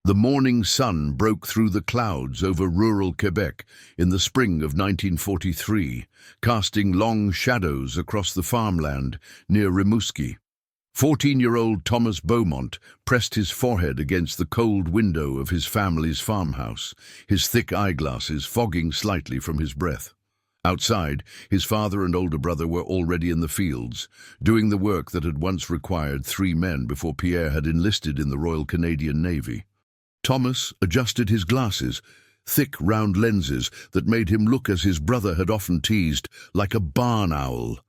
The morning sun broke through the clouds over rural Quebec in the spring of 1943, casting long shadows across the farmland near Rimouski. 14-year-old Thomas Beaumont pressed his forehead against the cold window of his family's farmhouse, his thick eyeglasses fogging slightly from his breath. Outside, his father and older brother were already in the fields, doing the work that had once required 3 men before Pierre had enlisted in the Royal Canadian Navy. Thomas adjusted his glasses, thick round lenses that made him look, as his brother had often teased, like a barn owl.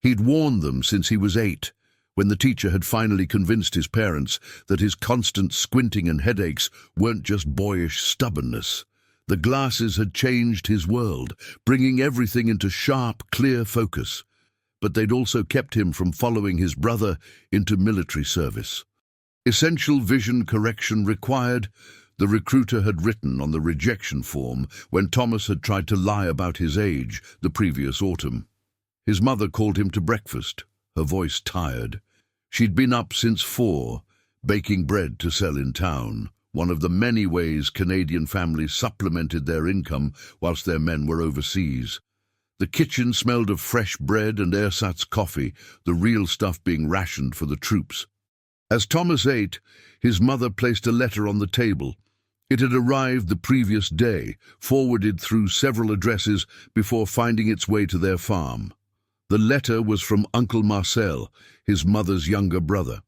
He'd worn them since he was 8, when the teacher had finally convinced his parents that his constant squinting and headaches weren't just boyish stubbornness. The glasses had changed his world, bringing everything into sharp, clear focus. But they'd also kept him from following his brother into military service. Essential vision correction required, the recruiter had written on the rejection form when Thomas had tried to lie about his age the previous autumn. His mother called him to breakfast, her voice tired. She'd been up since 4, baking bread to sell in town, one of the many ways Canadian families supplemented their income whilst their men were overseas. The kitchen smelled of fresh bread and ersatz coffee, the real stuff being rationed for the troops. As Thomas ate, his mother placed a letter on the table. It had arrived the previous day, forwarded through several addresses before finding its way to their farm. The letter was from Uncle Marcel, his mother's younger brother.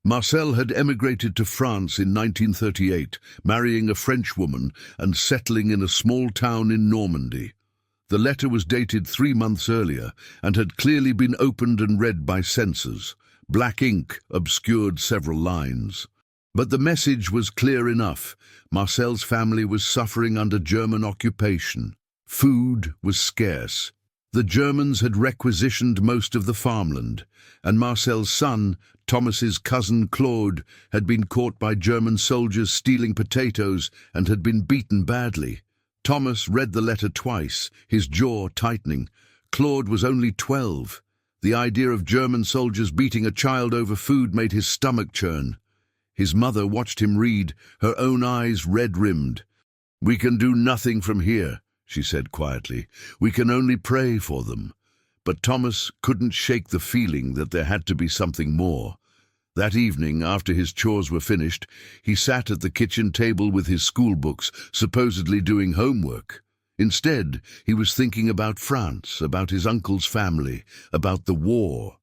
Marcel had emigrated to France in 1938, marrying a French woman and settling in a small town in Normandy. The letter was dated 3 months earlier and had clearly been opened and read by censors. Black ink obscured several lines. But the message was clear enough. Marcel's family was suffering under German occupation. Food was scarce. The Germans had requisitioned most of the farmland, and Marcel's son, Thomas's cousin Claude, had been caught by German soldiers stealing potatoes and had been beaten badly. Thomas read the letter twice, his jaw tightening. Claude was only 12. The idea of German soldiers beating a child over food made his stomach churn. His mother watched him read, her own eyes red-rimmed. "We can do nothing from here," she said quietly. "We can only pray for them." But Thomas couldn't shake the feeling that there had to be something more. That evening, after his chores were finished, he sat at the kitchen table with his school books, supposedly doing homework. Instead, he was thinking about France, about his uncle's family, about the war.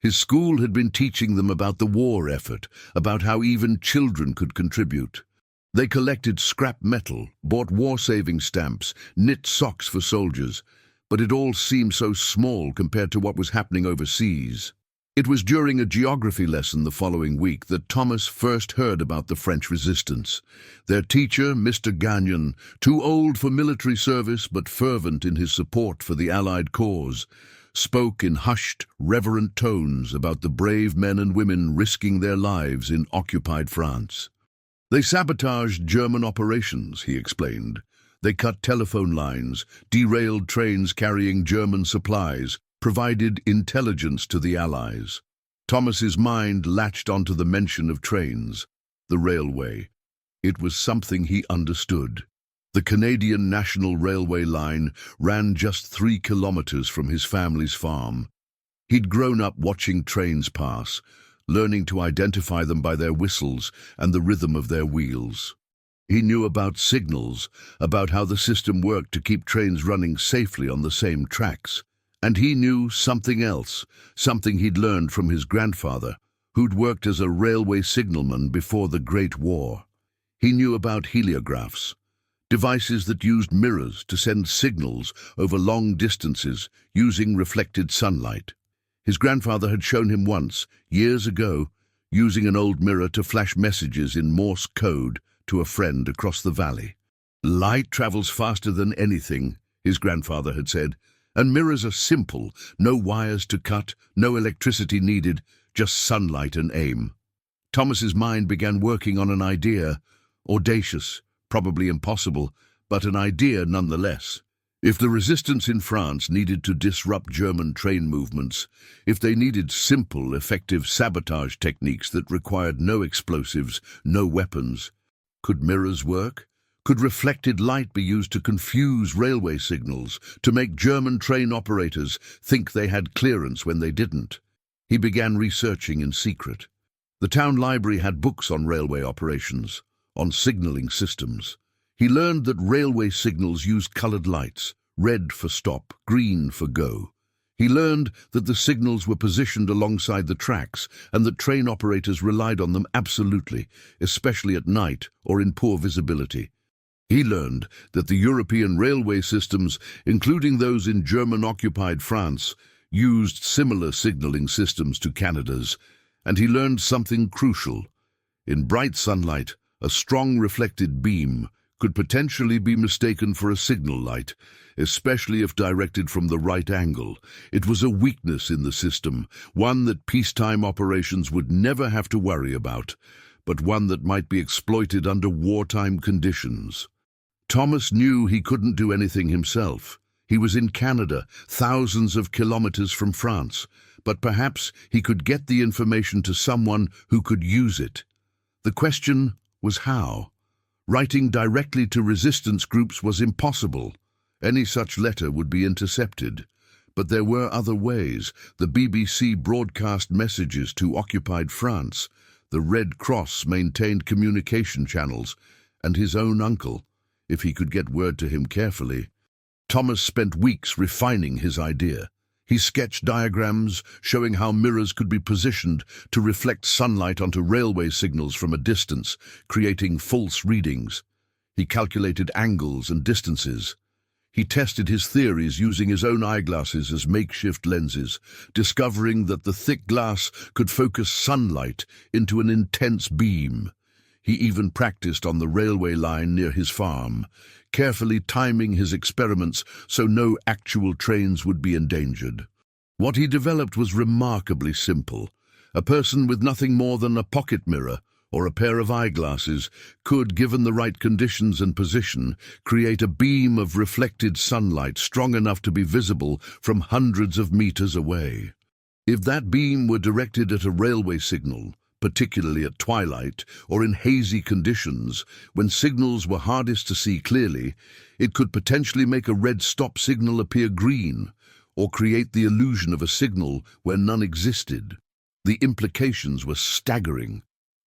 His school had been teaching them about the war effort, about how even children could contribute. They collected scrap metal, bought war-saving stamps, knit socks for soldiers, but it all seemed so small compared to what was happening overseas. It was during a geography lesson the following week that Thomas first heard about the French resistance. Their teacher, Mr. Gagnon, too old for military service but fervent in his support for the Allied cause, spoke in hushed, reverent tones about the brave men and women risking their lives in occupied France. "They sabotaged German operations," he explained. "They cut telephone lines, derailed trains carrying German supplies, provided intelligence to the Allies." Thomas's mind latched onto the mention of trains, the railway. It was something he understood. The Canadian National Railway line ran just 3 kilometers from his family's farm. He'd grown up watching trains pass, learning to identify them by their whistles and the rhythm of their wheels. He knew about signals, about how the system worked to keep trains running safely on the same tracks. And he knew something else, something he'd learned from his grandfather, who'd worked as a railway signalman before the Great War. He knew about heliographs, devices that used mirrors to send signals over long distances using reflected sunlight. His grandfather had shown him once, years ago, using an old mirror to flash messages in Morse code to a friend across the valley. "Light travels faster than anything," his grandfather had said. "And mirrors are simple, no wires to cut, no electricity needed, just sunlight and aim." Thomas's mind began working on an idea, audacious, probably impossible, but an idea nonetheless. If the resistance in France needed to disrupt German train movements, if they needed simple, effective sabotage techniques that required no explosives, no weapons, Could mirrors work? Could reflected light be used to confuse railway signals, to make German train operators think they had clearance when they didn't? He began researching in secret. The town library had books on railway operations, on signaling systems. He learned that railway signals used colored lights, red for stop, green for go. He learned that the signals were positioned alongside the tracks and that train operators relied on them absolutely, especially at night or in poor visibility. He learned that the European railway systems, including those in German-occupied France, used similar signaling systems to Canada's, and he learned something crucial. In bright sunlight, a strong reflected beam could potentially be mistaken for a signal light, especially if directed from the right angle. It was a weakness in the system, one that peacetime operations would never have to worry about, but one that might be exploited under wartime conditions. Thomas knew he couldn't do anything himself. He was in Canada, thousands of kilometers from France, but perhaps he could get the information to someone who could use it. The question was how. Writing directly to resistance groups was impossible. Any such letter would be intercepted. But there were other ways. The BBC broadcast messages to occupied France. The Red Cross maintained communication channels, and his own uncle, if he could get word to him carefully. Thomas spent weeks refining his idea. He sketched diagrams showing how mirrors could be positioned to reflect sunlight onto railway signals from a distance, creating false readings. He calculated angles and distances. He tested his theories using his own eyeglasses as makeshift lenses, discovering that the thick glass could focus sunlight into an intense beam. He even practiced on the railway line near his farm, carefully timing his experiments so no actual trains would be endangered. What he developed was remarkably simple. A person with nothing more than a pocket mirror or a pair of eyeglasses could, given the right conditions and position, create a beam of reflected sunlight strong enough to be visible from hundreds of meters away. If that beam were directed at a railway signal, particularly at twilight or in hazy conditions, when signals were hardest to see clearly, it could potentially make a red stop signal appear green, or create the illusion of a signal where none existed. The implications were staggering.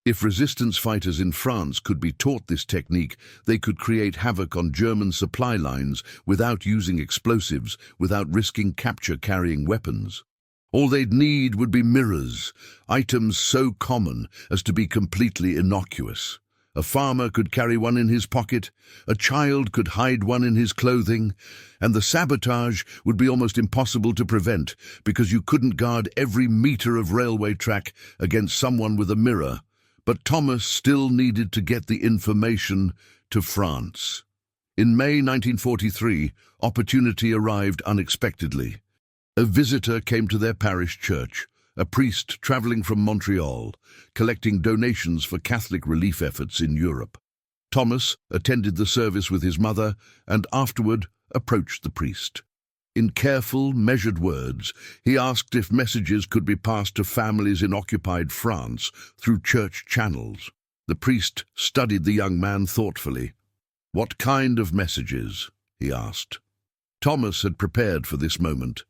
If resistance fighters in France could be taught this technique, they could create havoc on German supply lines without using explosives, without risking capture carrying weapons. All they'd need would be mirrors, items so common as to be completely innocuous. A farmer could carry one in his pocket, a child could hide one in his clothing, and the sabotage would be almost impossible to prevent because you couldn't guard every meter of railway track against someone with a mirror. But Thomas still needed to get the information to France. In May 1943, opportunity arrived unexpectedly. A visitor came to their parish church, a priest traveling from Montreal, collecting donations for Catholic relief efforts in Europe. Thomas attended the service with his mother and afterward approached the priest. In careful, measured words, he asked if messages could be passed to families in occupied France through church channels. The priest studied the young man thoughtfully. "What kind of messages?" he asked. Thomas had prepared for this moment.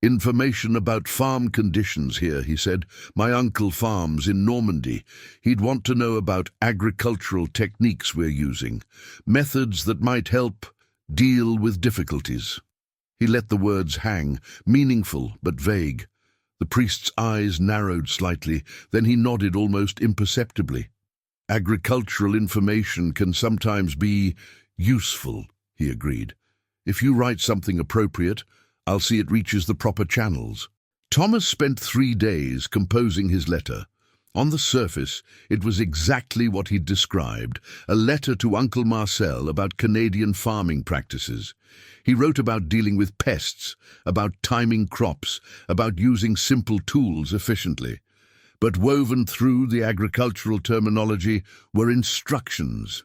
"Information about farm conditions here," he said. "My uncle farms in Normandy. He'd want to know about agricultural techniques we're using, methods that might help deal with difficulties." He let the words hang, meaningful but vague. The priest's eyes narrowed slightly, then he nodded almost imperceptibly. "Agricultural information can sometimes be useful," he agreed. "If you write something appropriate, I'll see it reaches the proper channels." Thomas spent 3 days composing his letter. On the surface, it was exactly what he'd described, a letter to Uncle Marcel about Canadian farming practices. He wrote about dealing with pests, about timing crops, about using simple tools efficiently. But woven through the agricultural terminology were instructions.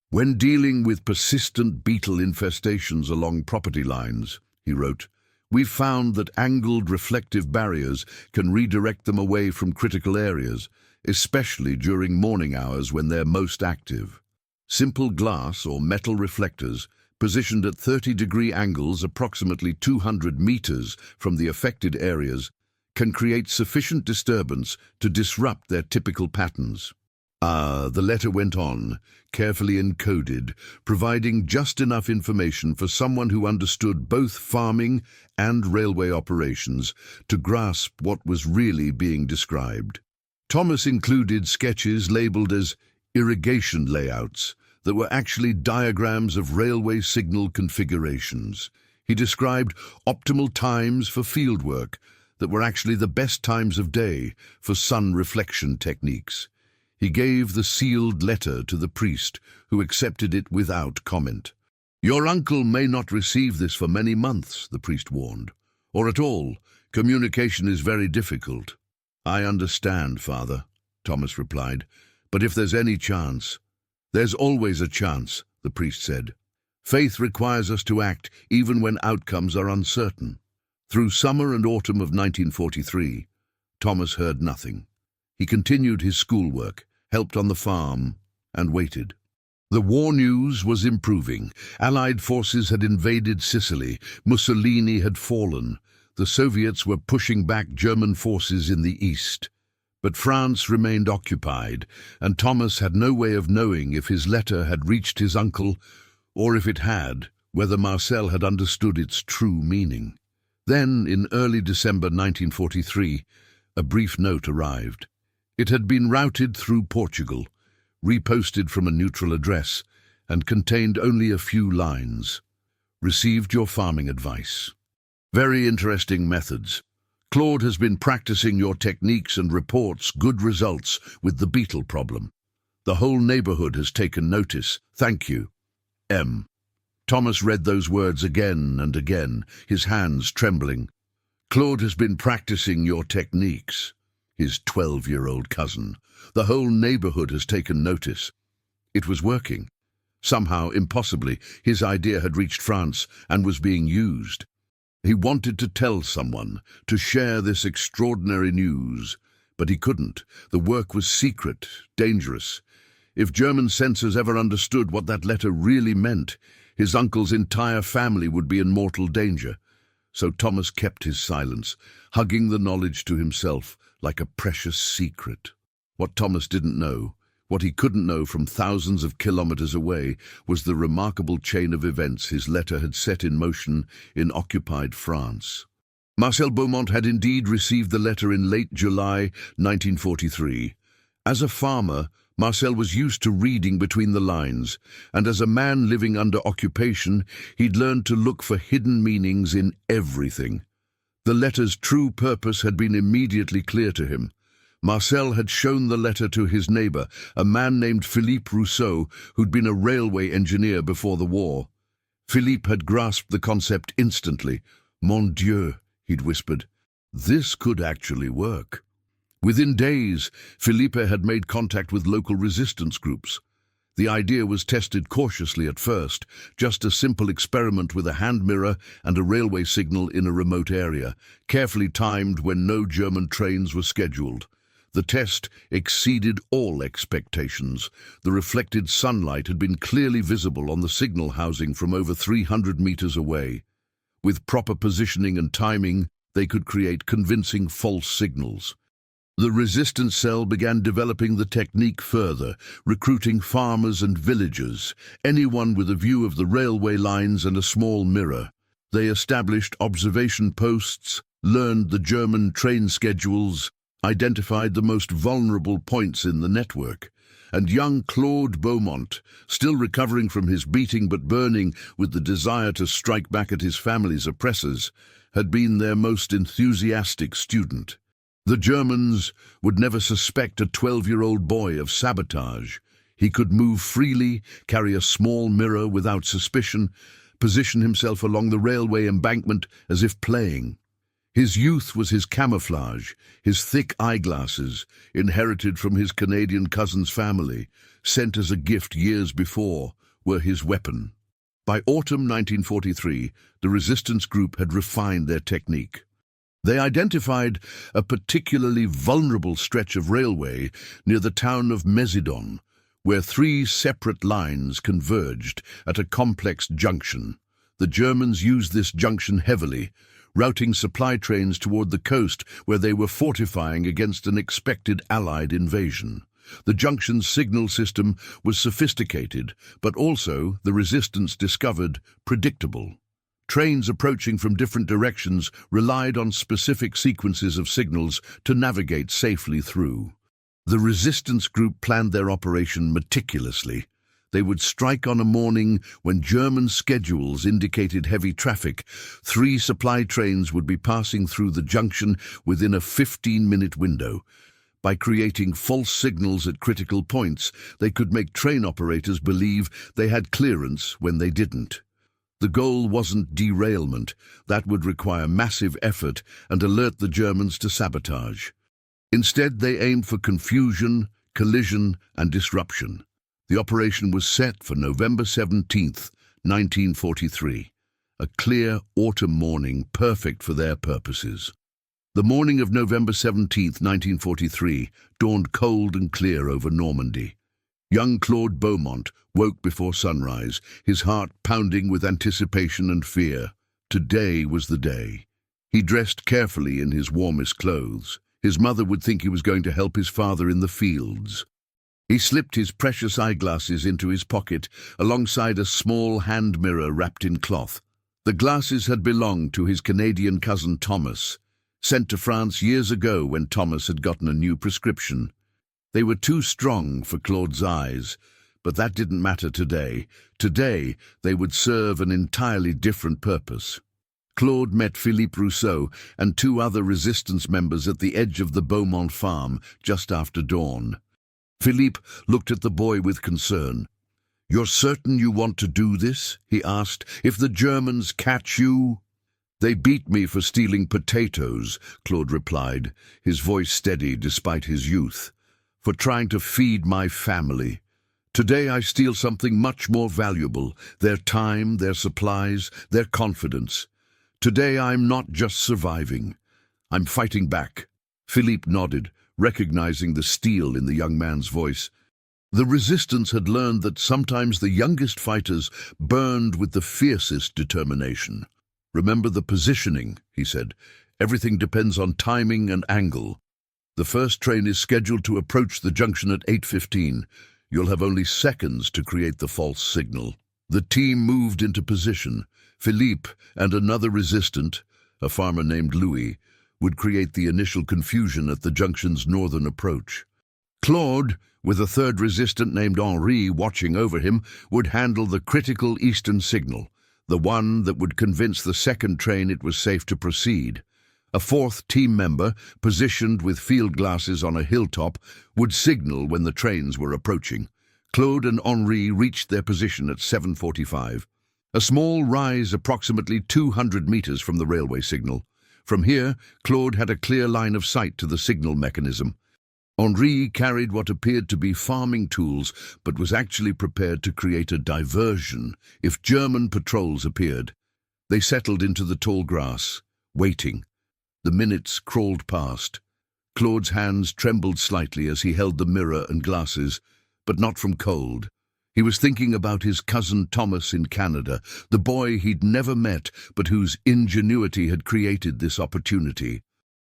"When dealing with persistent beetle infestations along property lines," he wrote, "we've found that angled reflective barriers can redirect them away from critical areas, especially during morning hours when they're most active. Simple glass or metal reflectors, positioned at 30-degree angles approximately 200 meters from the affected areas, can create sufficient disturbance to disrupt their typical patterns. The letter went on, carefully encoded, providing just enough information for someone who understood both farming and railway operations to grasp what was really being described. Thomas included sketches labeled as irrigation layouts that were actually diagrams of railway signal configurations. He described optimal times for fieldwork that were actually the best times of day for sun reflection techniques. He gave the sealed letter to the priest, who accepted it without comment. "Your uncle may not receive this for many months," the priest warned, "or at all. Communication is very difficult." "I understand, Father," Thomas replied, "but if there's any chance—" "There's always a chance," the priest said. "Faith requires us to act even when outcomes are uncertain." Through summer and autumn of 1943, Thomas heard nothing. He continued his schoolwork, helped on the farm, and waited. The war news was improving. Allied forces had invaded Sicily. Mussolini had fallen. The Soviets were pushing back German forces in the east. But France remained occupied, and Thomas had no way of knowing if his letter had reached his uncle, or if it had, whether Marcel had understood its true meaning. Then, in early December 1943, a brief note arrived. It had been routed through Portugal, reposted from a neutral address, and contained only a few lines. "Received your farming advice. Very interesting methods. Claude has been practicing your techniques and reports good results with the beetle problem. The whole neighborhood has taken notice. Thank you. M." Thomas read those words again and again, his hands trembling. "Claude has been practicing your techniques." His 12-year-old cousin. "The whole neighborhood has taken notice." It was working. Somehow, impossibly, his idea had reached France and was being used. He wanted to tell someone, to share this extraordinary news, but he couldn't. The work was secret, dangerous. If German censors ever understood what that letter really meant, his uncle's entire family would be in mortal danger. So Thomas kept his silence, hugging the knowledge to himself like a precious secret. What Thomas didn't know, what he couldn't know from thousands of kilometers away, was the remarkable chain of events his letter had set in motion in occupied France. Marcel Beaumont had indeed received the letter in late July 1943. As a farmer, Marcel was used to reading between the lines, and as a man living under occupation, he'd learned to look for hidden meanings in everything. The letter's true purpose had been immediately clear to him. Marcel had shown the letter to his neighbor, a man named Philippe Rousseau, who'd been a railway engineer before the war. Philippe had grasped the concept instantly. "Mon Dieu," he'd whispered, "this could actually work." Within days, Philippe had made contact with local resistance groups. The idea was tested cautiously at first, just a simple experiment with a hand mirror and a railway signal in a remote area, carefully timed when no German trains were scheduled. The test exceeded all expectations. The reflected sunlight had been clearly visible on the signal housing from over 300 meters away. With proper positioning and timing, they could create convincing false signals. The resistance cell began developing the technique further, recruiting farmers and villagers, anyone with a view of the railway lines and a small mirror. They established observation posts, learned the German train schedules, identified the most vulnerable points in the network. And young Claude Beaumont, still recovering from his beating but burning with the desire to strike back at his family's oppressors, had been their most enthusiastic student. The Germans would never suspect a 12-year-old boy of sabotage. He could move freely, carry a small mirror without suspicion, position himself along the railway embankment as if playing. His youth was his camouflage, his thick eyeglasses, inherited from his Canadian cousin's family, sent as a gift years before, were his weapon. By autumn 1943, the resistance group had refined their technique. They identified a particularly vulnerable stretch of railway near the town of Mézidon, where three separate lines converged at a complex junction. The Germans used this junction heavily, routing supply trains toward the coast where they were fortifying against an expected Allied invasion. The junction's signal system was sophisticated, but also, the resistance discovered, predictable. Trains approaching from different directions relied on specific sequences of signals to navigate safely through. The resistance group planned their operation meticulously. They would strike on a morning when German schedules indicated heavy traffic. 3 supply trains would be passing through the junction within a 15-minute window. By creating false signals at critical points, they could make train operators believe they had clearance when they didn't. The goal wasn't derailment. That would require massive effort and alert the Germans to sabotage. Instead, they aimed for confusion, collision, and disruption. The operation was set for November 17, 1943, a clear autumn morning perfect for their purposes. The morning of November 17, 1943, dawned cold and clear over Normandy. Young Claude Beaumont woke before sunrise, his heart pounding with anticipation and fear. Today was the day. He dressed carefully in his warmest clothes. His mother would think he was going to help his father in the fields. He slipped his precious eyeglasses into his pocket, alongside a small hand mirror wrapped in cloth. The glasses had belonged to his Canadian cousin Thomas, sent to France years ago when Thomas had gotten a new prescription. They were too strong for Claude's eyes, but that didn't matter today. Today, they would serve an entirely different purpose. Claude met Philippe Rousseau and 2 other resistance members at the edge of the Beaumont farm just after dawn. Philippe looked at the boy with concern. "You're certain you want to do this?" he asked. "If the Germans catch you?" "They beat me for stealing potatoes," Claude replied, his voice steady despite his youth. "For trying to feed my family. Today I steal something much more valuable, their time, their supplies, their confidence. Today I'm not just surviving. I'm fighting back." Philippe nodded, recognizing the steel in the young man's voice. The resistance had learned that sometimes the youngest fighters burned with the fiercest determination. "Remember the positioning," he said. "Everything depends on timing and angle. The first train is scheduled to approach the junction at 8:15. You'll have only seconds to create the false signal." The team moved into position. Philippe and another resistant, a farmer named Louis, would create the initial confusion at the junction's northern approach. Claude, with a third resistant named Henri watching over him, would handle the critical eastern signal, the one that would convince the second train it was safe to proceed. A fourth team member, positioned with field glasses on a hilltop, would signal when the trains were approaching. Claude and Henri reached their position at 7:45. A small rise approximately 200 meters from the railway signal. From here, Claude had a clear line of sight to the signal mechanism. Henri carried what appeared to be farming tools, but was actually prepared to create a diversion if German patrols appeared. They settled into the tall grass, waiting. The minutes crawled past. Claude's hands trembled slightly as he held the mirror and glasses, but not from cold. He was thinking about his cousin Thomas in Canada, the boy he'd never met but whose ingenuity had created this opportunity.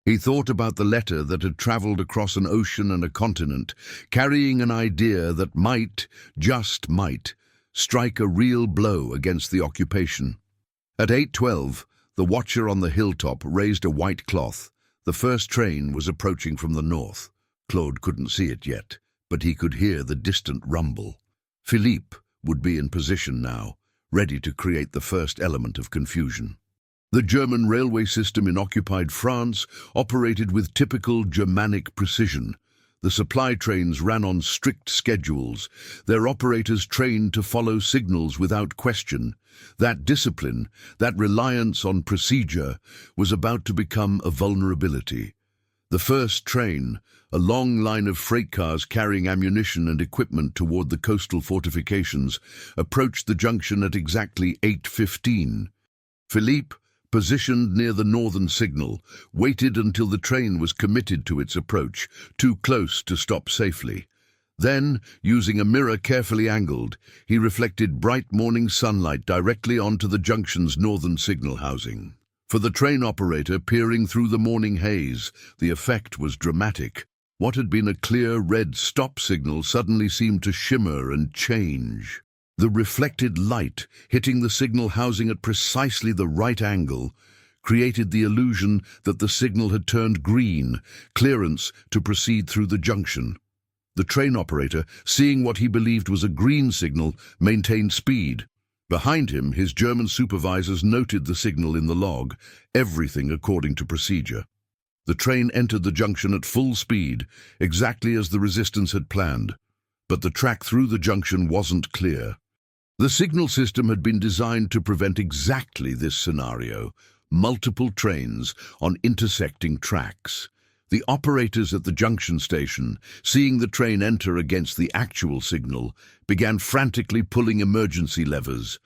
He thought about the letter that had traveled across an ocean and a continent, carrying an idea that might, just might, strike a real blow against the occupation. At 8:12, the watcher on the hilltop raised a white cloth. The first train was approaching from the north. Claude couldn't see it yet, but he could hear the distant rumble. Philippe would be in position now, ready to create the first element of confusion. The German railway system in occupied France operated with typical Germanic precision. The supply trains ran on strict schedules, their operators trained to follow signals without question. That discipline, that reliance on procedure, was about to become a vulnerability. The first train, a long line of freight cars carrying ammunition and equipment toward the coastal fortifications, approached the junction at exactly 8:15. Philippe, positioned near the northern signal, waited until the train was committed to its approach, too close to stop safely. Then, using a mirror carefully angled, he reflected bright morning sunlight directly onto the junction's northern signal housing. For the train operator peering through the morning haze, the effect was dramatic. What had been a clear red stop signal suddenly seemed to shimmer and change. The reflected light, hitting the signal housing at precisely the right angle, created the illusion that the signal had turned green, clearance to proceed through the junction. The train operator, seeing what he believed was a green signal, maintained speed. Behind him, his German supervisors noted the signal in the log, everything according to procedure. The train entered the junction at full speed, exactly as the resistance had planned. But the track through the junction wasn't clear. The signal system had been designed to prevent exactly this scenario: multiple trains on intersecting tracks. The operators at the junction station, seeing the train enter against the actual signal, began frantically pulling emergency levers.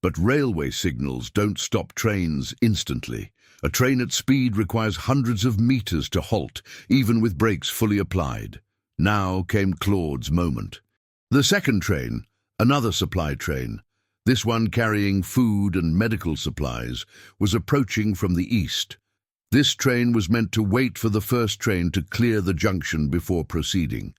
But railway signals don't stop trains instantly. A train at speed requires hundreds of meters to halt, even with brakes fully applied. Now came Claude's moment. The second train, another supply train, this one carrying food and medical supplies, was approaching from the east. This train was meant to wait for the first train to clear the junction before proceeding.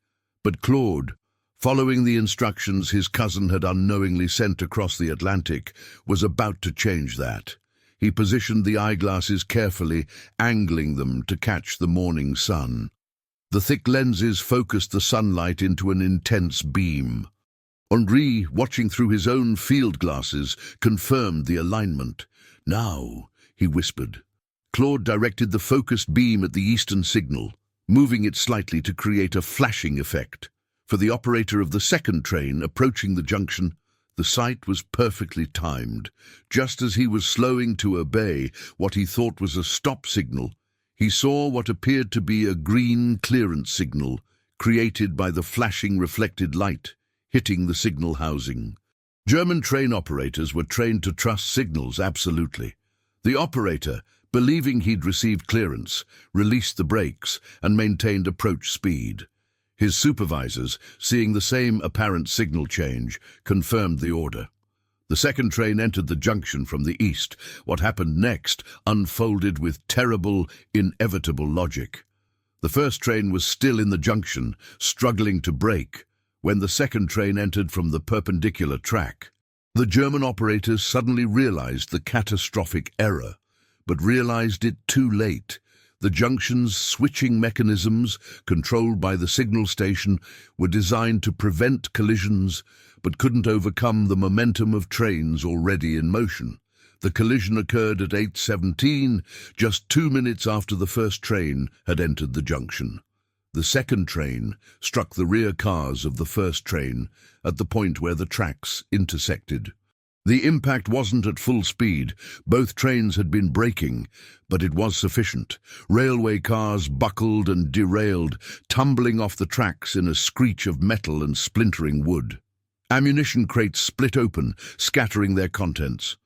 But Claude, following the instructions his cousin had unknowingly sent across the Atlantic, was about to change that. He positioned the eyeglasses carefully, angling them to catch the morning sun. The thick lenses focused the sunlight into an intense beam. Henri, watching through his own field glasses, confirmed the alignment. "Now," he whispered. Claude directed the focused beam at the eastern signal, moving it slightly to create a flashing effect. For the operator of the second train approaching the junction, the sight was perfectly timed. Just as he was slowing to obey what he thought was a stop signal, he saw what appeared to be a green clearance signal created by the flashing reflected light hitting the signal housing. German train operators were trained to trust signals absolutely. The operator, believing he'd received clearance, released the brakes and maintained approach speed. His supervisors, seeing the same apparent signal change, confirmed the order. The second train entered the junction from the east. What happened next unfolded with terrible, inevitable logic. The first train was still in the junction, struggling to brake, when the second train entered from the perpendicular track. The German operators suddenly realized the catastrophic error, but realized it too late. The junction's switching mechanisms, controlled by the signal station, were designed to prevent collisions, but couldn't overcome the momentum of trains already in motion. The collision occurred at 8:17, just 2 minutes after the first train had entered the junction. The second train struck the rear cars of the first train at the point where the tracks intersected. The impact wasn't at full speed. Both trains had been braking, but it was sufficient. Railway cars buckled and derailed, tumbling off the tracks in a screech of metal and splintering wood. Ammunition crates split open, scattering their contents.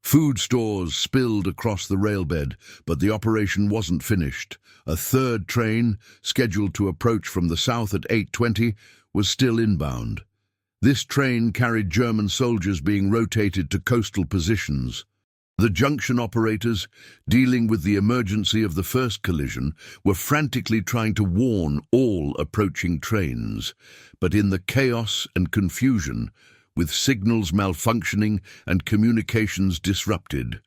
Food stores spilled across the railbed, but the operation wasn't finished. A third train, scheduled to approach from the south at 8:20, was still inbound. This train carried German soldiers being rotated to coastal positions. The junction operators, dealing with the emergency of the first collision, were frantically trying to warn all approaching trains. But in the chaos and confusion, with signals malfunctioning and communications disrupted,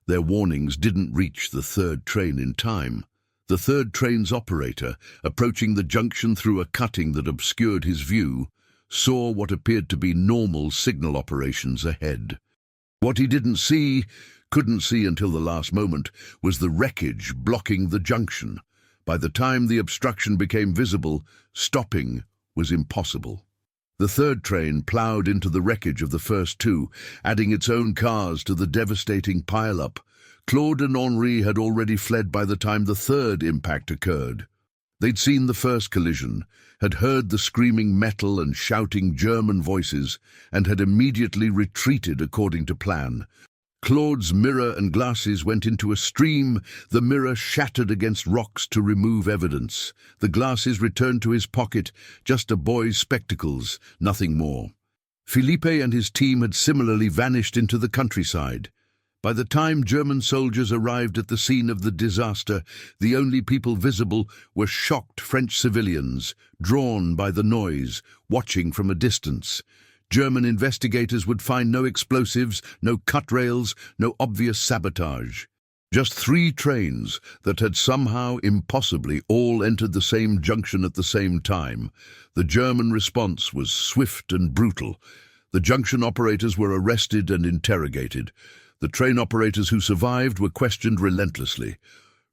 their warnings didn't reach the third train in time. The third train's operator, approaching the junction through a cutting that obscured his view, saw what appeared to be normal signal operations ahead. What he couldn't see until the last moment, was the wreckage blocking the junction. By the time the obstruction became visible, stopping was impossible. The third train ploughed into the wreckage of the first two, adding its own cars to the devastating pile-up. Claude and Henri had already fled by the time the third impact occurred. They'd seen the first collision, had heard the screaming metal and shouting German voices, and had immediately retreated according to plan. Claude's mirror and glasses went into a stream. The mirror shattered against rocks to remove evidence. The glasses returned to his pocket, just a boy's spectacles, nothing more. Felipe and his team had similarly vanished into the countryside. By the time German soldiers arrived at the scene of the disaster, the only people visible were shocked French civilians, drawn by the noise, watching from a distance. German investigators would find no explosives, no cut rails, no obvious sabotage. Just 3 trains that had somehow impossibly all entered the same junction at the same time. The German response was swift and brutal. The junction operators were arrested and interrogated. The train operators who survived were questioned relentlessly.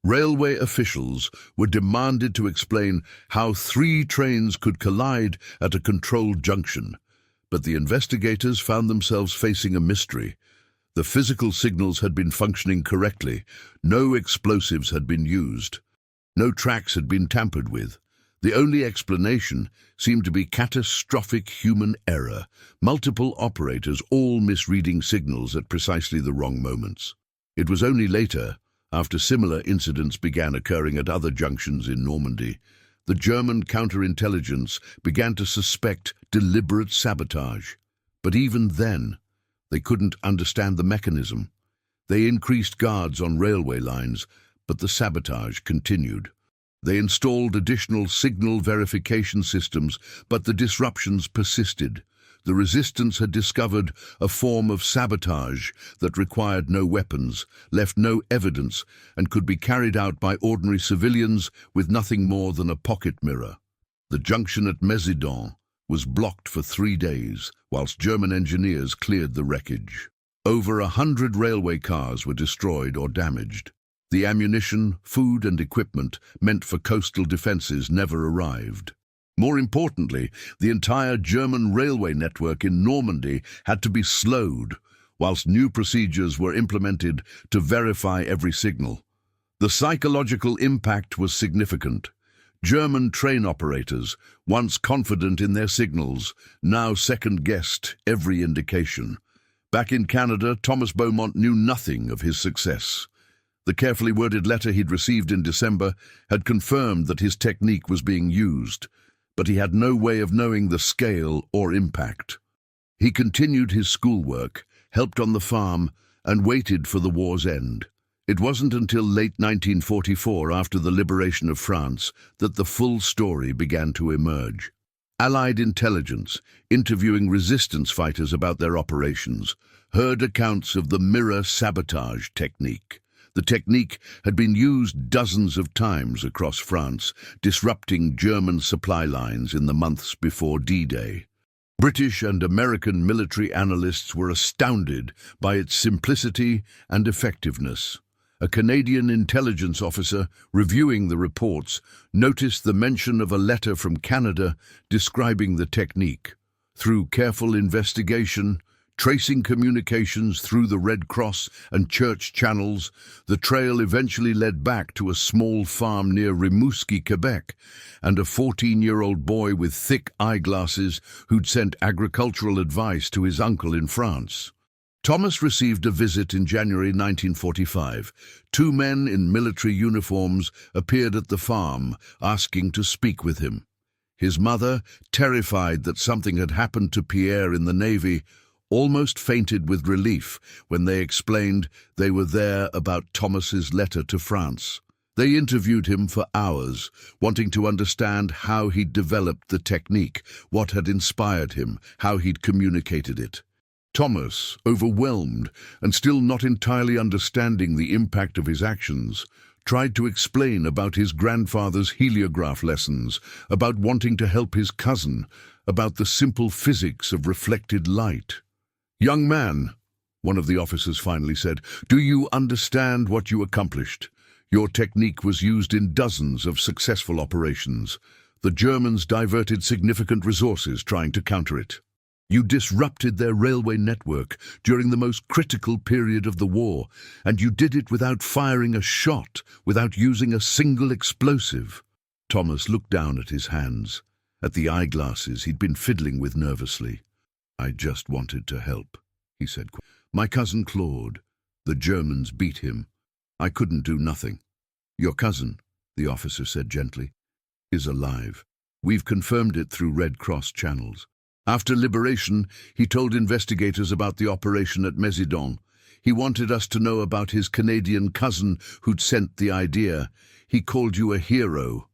Railway officials were demanded to explain how 3 trains could collide at a controlled junction. But the investigators found themselves facing a mystery. The physical signals had been functioning correctly. No explosives had been used. No tracks had been tampered with. The only explanation seemed to be catastrophic human error, multiple operators all misreading signals at precisely the wrong moments. It was only later, after similar incidents began occurring at other junctions in Normandy, the German counterintelligence began to suspect deliberate sabotage. But even then, they couldn't understand the mechanism. They increased guards on railway lines, but the sabotage continued. They installed additional signal verification systems, but the disruptions persisted. The resistance had discovered a form of sabotage that required no weapons, left no evidence, and could be carried out by ordinary civilians with nothing more than a pocket mirror. The junction at Mézidon was blocked for 3 days, whilst German engineers cleared the wreckage. Over 100 railway cars were destroyed or damaged. The ammunition, food and equipment meant for coastal defences never arrived. More importantly, the entire German railway network in Normandy had to be slowed, whilst new procedures were implemented to verify every signal. The psychological impact was significant. German train operators, once confident in their signals, now second-guessed every indication. Back in Canada, Thomas Beaumont knew nothing of his success. The carefully worded letter he'd received in December had confirmed that his technique was being used, but he had no way of knowing the scale or impact. He continued his schoolwork, helped on the farm, and waited for the war's end. It wasn't until late 1944, after the liberation of France, that the full story began to emerge. Allied intelligence, interviewing resistance fighters about their operations, heard accounts of the mirror sabotage technique. The technique had been used dozens of times across France, disrupting German supply lines in the months before D-Day. British and American military analysts were astounded by its simplicity and effectiveness. A Canadian intelligence officer, reviewing the reports, noticed the mention of a letter from Canada describing the technique. Through careful investigation, tracing communications through the Red Cross and church channels, the trail eventually led back to a small farm near Rimouski, Quebec, and a 14-year-old boy with thick eyeglasses who'd sent agricultural advice to his uncle in France. Thomas received a visit in January 1945. 2 men in military uniforms appeared at the farm, asking to speak with him. His mother, terrified that something had happened to Pierre in the Navy, almost fainted with relief when they explained they were there about Thomas's letter to France. They interviewed him for hours, wanting to understand how he'd developed the technique, what had inspired him, how he'd communicated it. Thomas, overwhelmed and still not entirely understanding the impact of his actions, tried to explain about his grandfather's heliograph lessons, about wanting to help his cousin, about the simple physics of reflected light. "Young man," one of the officers finally said, "do you understand what you accomplished? Your technique was used in dozens of successful operations. The Germans diverted significant resources trying to counter it. You disrupted their railway network during the most critical period of the war, and you did it without firing a shot, without using a single explosive." Thomas looked down at his hands, at the eyeglasses he'd been fiddling with nervously. "I just wanted to help," he said. "My cousin Claude, The Germans beat him. I couldn't do nothing. Your cousin, the officer said gently, is alive. We've confirmed it through Red Cross channels. After liberation, he told investigators about the operation at Mézidon. He wanted us to know about his Canadian cousin who'd sent the idea. He called you a hero.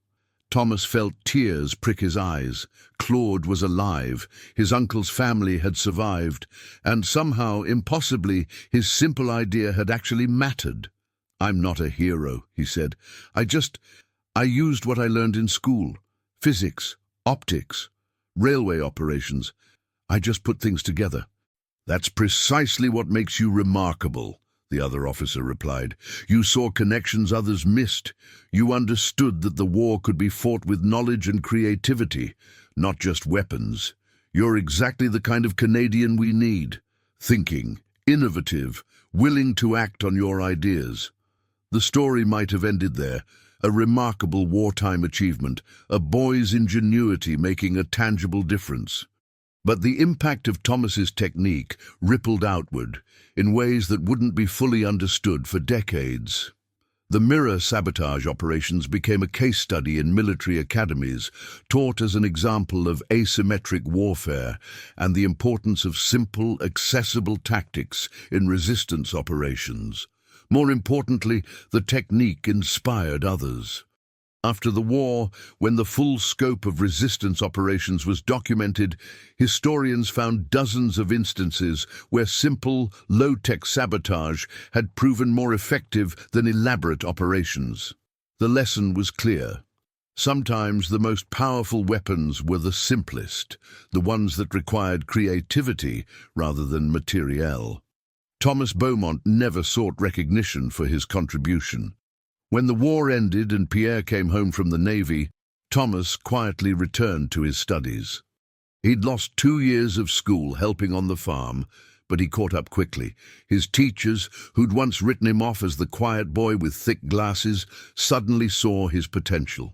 Thomas felt tears prick his eyes. Claude was alive. His uncle's family had survived. And somehow, impossibly, his simple idea had actually mattered. I'm not a hero, he said. I used what I learned in school. Physics, optics, railway operations. I just put things together. That's precisely what makes you remarkable, the other officer replied. You saw connections others missed. You understood that the war could be fought with knowledge and creativity, not just weapons. You're exactly the kind of Canadian we need. Thinking, innovative, willing to act on your ideas. The story might have ended there. A remarkable wartime achievement, a boy's ingenuity making a tangible difference. But the impact of Thomas's technique rippled outward in ways that wouldn't be fully understood for decades. The mirror sabotage operations became a case study in military academies, taught as an example of asymmetric warfare and the importance of simple, accessible tactics in resistance operations. More importantly, the technique inspired others. After the war, when the full scope of resistance operations was documented, historians found dozens of instances where simple, low-tech sabotage had proven more effective than elaborate operations. The lesson was clear. Sometimes the most powerful weapons were the simplest, the ones that required creativity rather than materiel. Thomas Beaumont never sought recognition for his contribution. When the war ended and Pierre came home from the Navy, Thomas quietly returned to his studies. He'd lost 2 years of school helping on the farm, but he caught up quickly. His teachers, who'd once written him off as the quiet boy with thick glasses, suddenly saw his potential.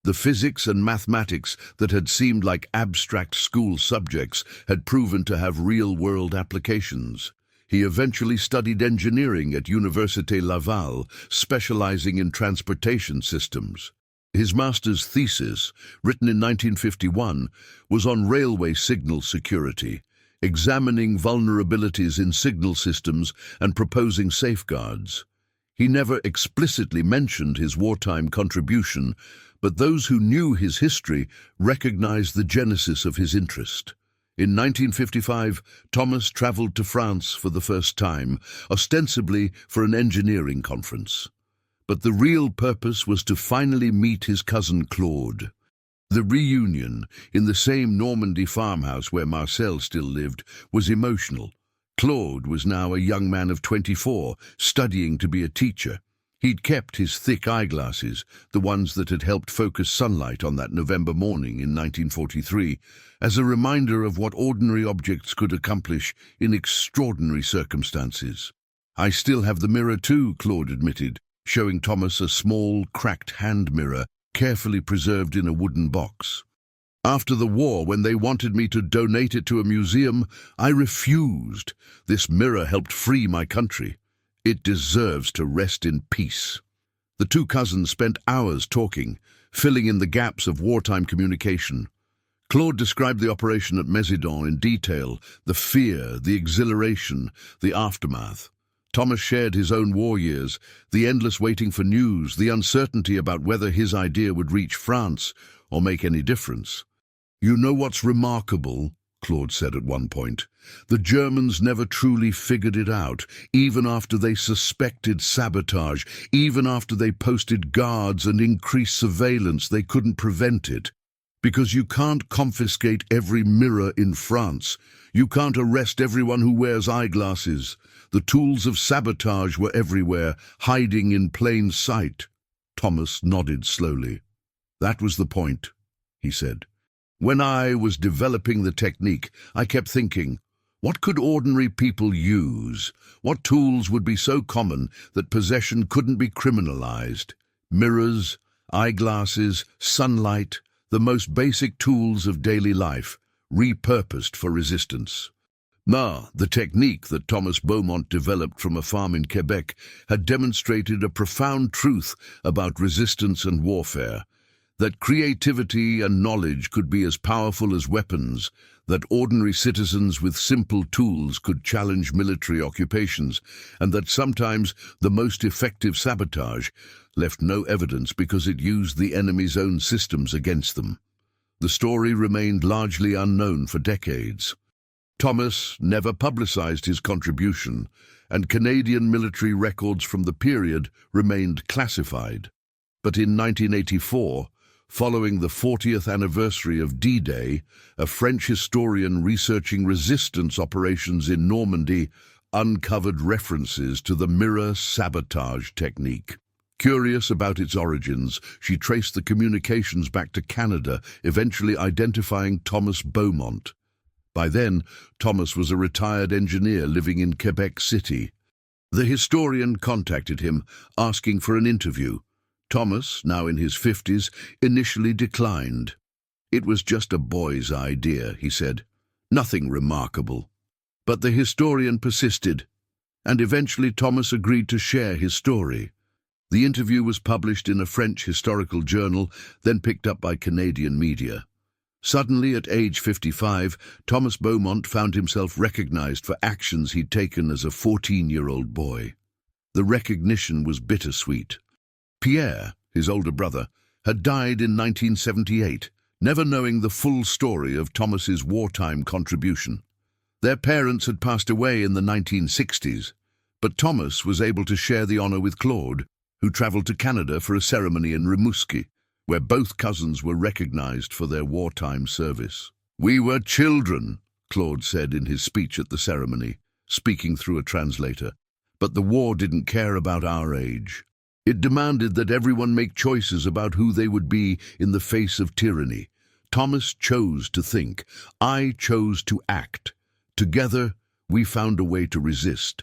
The physics and mathematics that had seemed like abstract school subjects had proven to have real-world applications. He eventually studied engineering at Université Laval, specializing in transportation systems. His master's thesis, written in 1951, was on railway signal security, examining vulnerabilities in signal systems and proposing safeguards. He never explicitly mentioned his wartime contribution, but those who knew his history recognized the genesis of his interest. In 1955, Thomas traveled to France for the first time, ostensibly for an engineering conference. But the real purpose was to finally meet his cousin Claude. The reunion, in the same Normandy farmhouse where Marcel still lived, was emotional. Claude was now a young man of 24, studying to be a teacher. He'd kept his thick eyeglasses, the ones that had helped focus sunlight on that November morning in 1943, as a reminder of what ordinary objects could accomplish in extraordinary circumstances. I still have the mirror too, Claude admitted, showing Thomas a small, cracked hand mirror carefully preserved in a wooden box. After the war, when they wanted me to donate it to a museum, I refused. This mirror helped free my country. It deserves to rest in peace. The two cousins spent hours talking, filling in the gaps of wartime communication. Claude described the operation at Mézidon in detail, the fear, the exhilaration, the aftermath. Thomas shared his own war years, the endless waiting for news, the uncertainty about whether his idea would reach France or make any difference. You know what's remarkable? Claude said at one point. The Germans never truly figured it out, even after they suspected sabotage, even after they posted guards and increased surveillance, they couldn't prevent it. Because you can't confiscate every mirror in France. You can't arrest everyone who wears eyeglasses. The tools of sabotage were everywhere, hiding in plain sight. Thomas nodded slowly. That was the point, he said. When I was developing the technique, I kept thinking, what could ordinary people use? What tools would be so common that possession couldn't be criminalized? Mirrors, eyeglasses, sunlight, the most basic tools of daily life, repurposed for resistance. The technique that Thomas Beaumont developed from a farm in Quebec had demonstrated a profound truth about resistance and warfare, that creativity and knowledge could be as powerful as weapons, that ordinary citizens with simple tools could challenge military occupations, and that sometimes the most effective sabotage left no evidence because it used the enemy's own systems against them. The story remained largely unknown for decades. Thomas never publicized his contribution, and Canadian military records from the period remained classified. But in 1984, following the 40th anniversary of D-Day, a French historian researching resistance operations in Normandy uncovered references to the mirror sabotage technique. Curious about its origins, she traced the communications back to Canada, eventually identifying Thomas Beaumont. By then, Thomas was a retired engineer living in Quebec City. The historian contacted him, asking for an interview. Thomas, now in his 50s, initially declined. "It was just a boy's idea," he said. "Nothing remarkable." But the historian persisted, and eventually Thomas agreed to share his story. The interview was published in a French historical journal, then picked up by Canadian media. Suddenly, at age 55, Thomas Beaumont found himself recognized for actions he'd taken as a 14-year-old boy. The recognition was bittersweet. Pierre, his older brother, had died in 1978, never knowing the full story of Thomas's wartime contribution. Their parents had passed away in the 1960s, but Thomas was able to share the honor with Claude, who traveled to Canada for a ceremony in Rimouski, where both cousins were recognized for their wartime service. "We were children," Claude said in his speech at the ceremony, speaking through a translator. "But the war didn't care about our age. It demanded that everyone make choices about who they would be in the face of tyranny. Thomas chose to think. I chose to act. Together, we found a way to resist.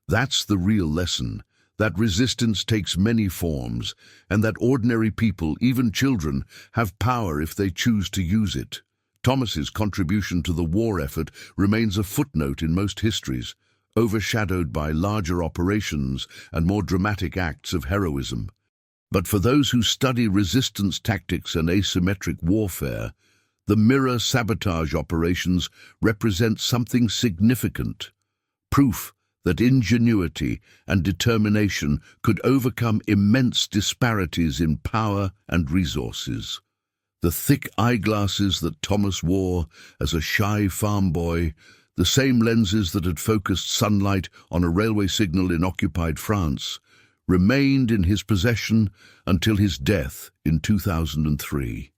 That's the real lesson. That resistance takes many forms, and that ordinary people, even children, have power if they choose to use it." Thomas's contribution to the war effort remains a footnote in most histories, overshadowed by larger operations and more dramatic acts of heroism. But for those who study resistance tactics and asymmetric warfare, the mirror sabotage operations represent something significant. Proof that ingenuity and determination could overcome immense disparities in power and resources. The thick eyeglasses that Thomas wore as a shy farm boy, the same lenses that had focused sunlight on a railway signal in occupied France, remained in his possession until his death in 2003.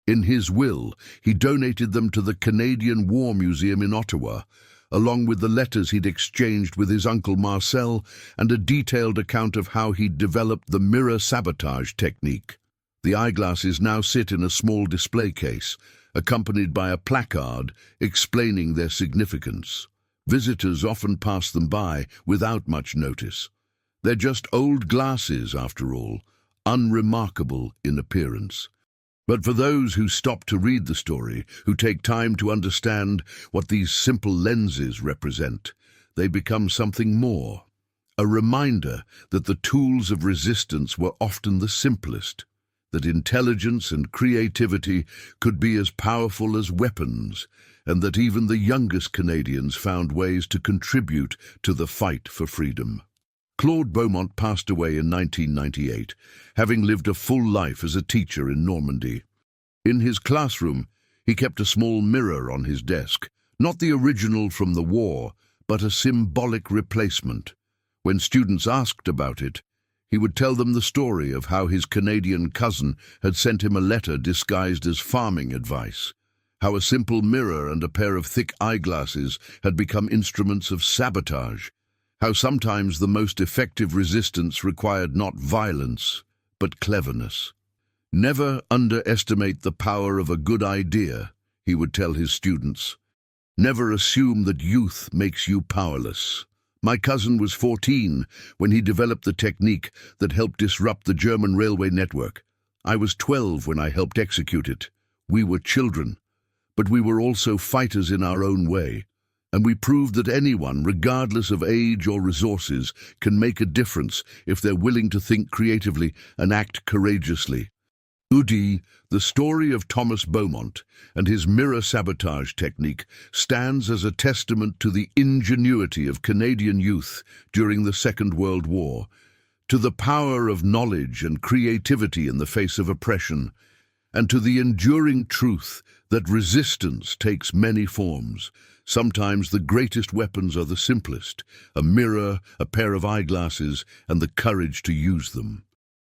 In his will, he donated them to the Canadian War Museum in Ottawa, along with the letters he'd exchanged with his uncle Marcel and a detailed account of how he'd developed the mirror sabotage technique. The eyeglasses now sit in a small display case, accompanied by a placard explaining their significance. Visitors often pass them by without much notice. They're just old glasses, after all, unremarkable in appearance. But for those who stop to read the story, who take time to understand what these simple lenses represent, they become something more. A reminder that the tools of resistance were often the simplest, that intelligence and creativity could be as powerful as weapons, and that even the youngest Canadians found ways to contribute to the fight for freedom. Claude Beaumont passed away in 1998, having lived a full life as a teacher in Normandy. In his classroom, he kept a small mirror on his desk, not the original from the war, but a symbolic replacement. When students asked about it, he would tell them the story of how his Canadian cousin had sent him a letter disguised as farming advice, how a simple mirror and a pair of thick eyeglasses had become instruments of sabotage, how sometimes the most effective resistance required not violence, but cleverness. "Never underestimate the power of a good idea," he would tell his students. "Never assume that youth makes you powerless." My cousin was 14 when he developed the technique that helped disrupt the German railway network. I was 12 when I helped execute it. We were children, but we were also fighters in our own way. And we proved that anyone, regardless of age or resources, can make a difference if they're willing to think creatively and act courageously. Udi, the story of Thomas Beaumont and his mirror sabotage technique, stands as a testament to the ingenuity of Canadian youth during the Second World War, to the power of knowledge and creativity in the face of oppression, and to the enduring truth that resistance takes many forms. Sometimes the greatest weapons are the simplest: a mirror, a pair of eyeglasses, and the courage to use them.